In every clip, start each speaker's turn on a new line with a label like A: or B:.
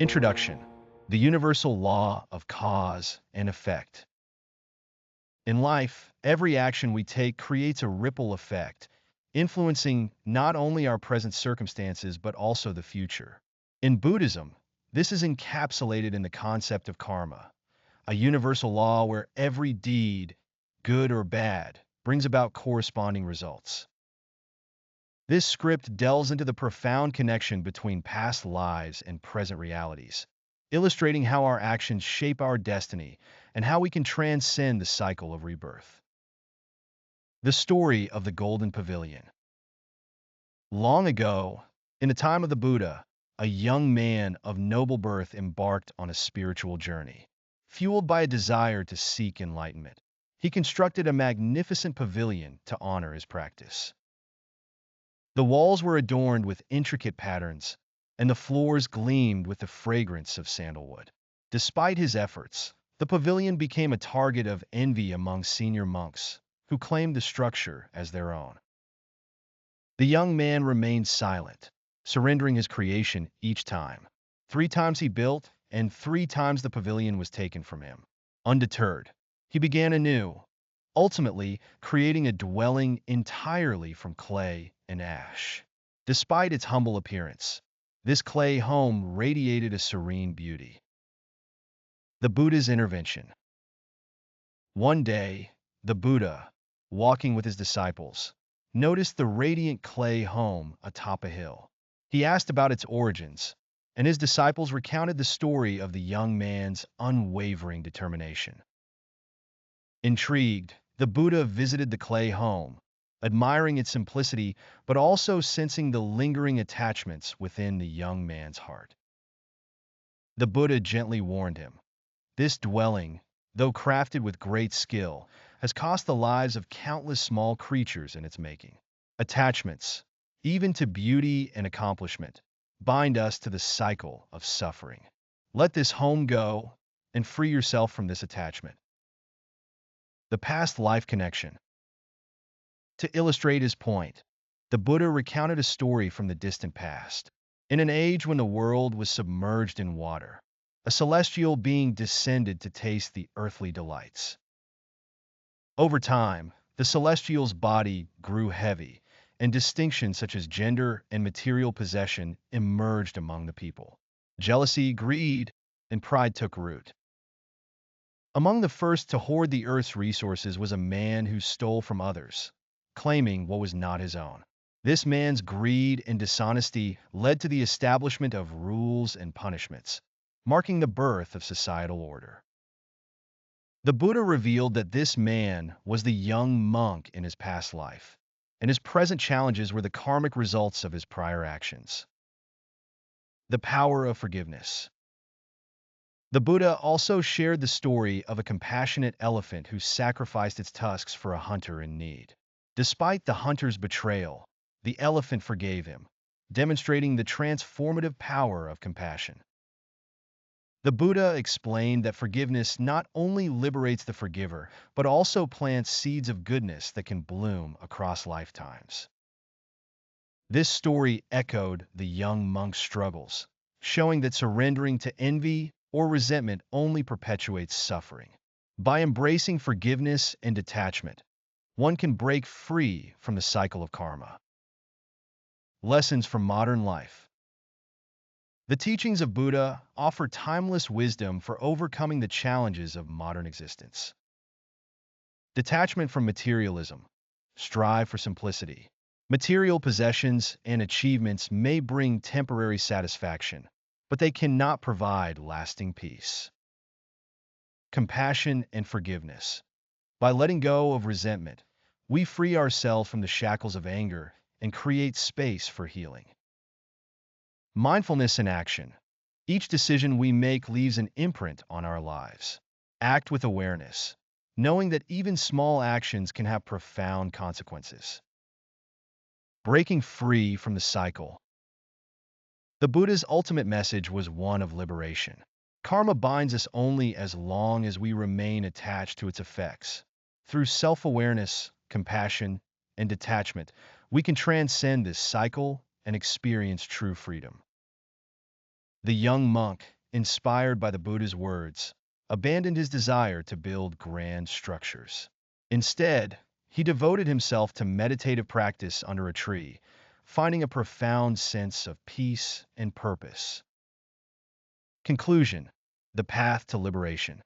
A: Introduction: The Universal Law of Cause and Effect. In life, every action we take creates a ripple effect, influencing not only our present circumstances but also the future. In Buddhism, this is encapsulated in the concept of karma, a universal law where every deed, good or bad, brings about corresponding results. This script delves into the profound connection between past lives and present realities, illustrating how our actions shape our destiny and how we can transcend the cycle of rebirth. The story of the Golden Pavilion. Long ago, in the time of the Buddha, a young man of noble birth embarked on a spiritual journey. Fueled by a desire to seek enlightenment, he constructed a magnificent pavilion to honor his practice. The walls were adorned with intricate patterns, and the floors gleamed with the fragrance of sandalwood. Despite his efforts, the pavilion became a target of envy among senior monks, who claimed the structure as their own. The young man remained silent, surrendering his creation each time. 3 times he built, and 3 times the pavilion was taken from him. Undeterred, he began anew, ultimately creating a dwelling entirely from clay and ash. Despite its humble appearance, this clay home radiated a serene beauty. The Buddha's intervention. One day, the Buddha, walking with his disciples, noticed the radiant clay home atop a hill. He asked about its origins, and his disciples recounted the story of the young man's unwavering determination. Intrigued, the Buddha visited the clay home, admiring its simplicity but also sensing the lingering attachments within the young man's heart. The Buddha gently warned him, "This dwelling, though crafted with great skill, has cost the lives of countless small creatures in its making. Attachments, even to beauty and accomplishment, bind us to the cycle of suffering. Let this home go and free yourself from this attachment." The past life connection. To illustrate his point, the Buddha recounted a story from the distant past. In an age when the world was submerged in water, a celestial being descended to taste the earthly delights. Over time, the celestial's body grew heavy, and distinctions such as gender and material possession emerged among the people. Jealousy, greed, and pride took root. Among the first to hoard the earth's resources was a man who stole from others, claiming what was not his own. This man's greed and dishonesty led to the establishment of rules and punishments, marking the birth of societal order. The Buddha revealed that this man was the young monk in his past life, and his present challenges were the karmic results of his prior actions. The power of forgiveness. The Buddha also shared the story of a compassionate elephant who sacrificed its tusks for a hunter in need. Despite the hunter's betrayal, the elephant forgave him, demonstrating the transformative power of compassion. The Buddha explained that forgiveness not only liberates the forgiver, but also plants seeds of goodness that can bloom across lifetimes. This story echoed the young monk's struggles, showing that surrendering to envy or resentment only perpetuates suffering. By embracing forgiveness and detachment, one can break free from the cycle of karma. Lessons from modern life. The teachings of Buddha offer timeless wisdom for overcoming the challenges of modern existence. Detachment from materialism. Strive for simplicity. Material possessions and achievements may bring temporary satisfaction, but they cannot provide lasting peace. Compassion and forgiveness. By letting go of resentment, we free ourselves from the shackles of anger and create space for healing. Mindfulness in action. Each decision we make leaves an imprint on our lives. Act with awareness, knowing that even small actions can have profound consequences. Breaking free from the cycle. The Buddha's ultimate message was one of liberation. Karma binds us only as long as we remain attached to its effects. Through self-awareness, compassion, and detachment, we can transcend this cycle and experience true freedom. The young monk, inspired by the Buddha's words, abandoned his desire to build grand structures. Instead, he devoted himself to meditative practice under a tree, finding a profound sense of peace and purpose. Conclusion: the path to liberation.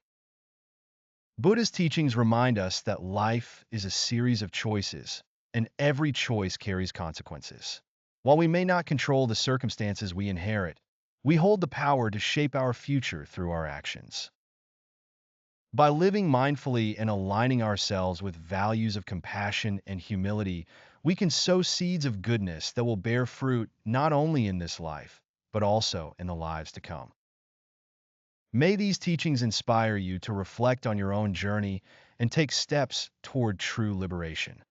A: Buddha's teachings remind us that life is a series of choices, and every choice carries consequences. While we may not control the circumstances we inherit, we hold the power to shape our future through our actions. By living mindfully and aligning ourselves with values of compassion and humility, we can sow seeds of goodness that will bear fruit not only in this life, but also in the lives to come. May these teachings inspire you to reflect on your own journey and take steps toward true liberation.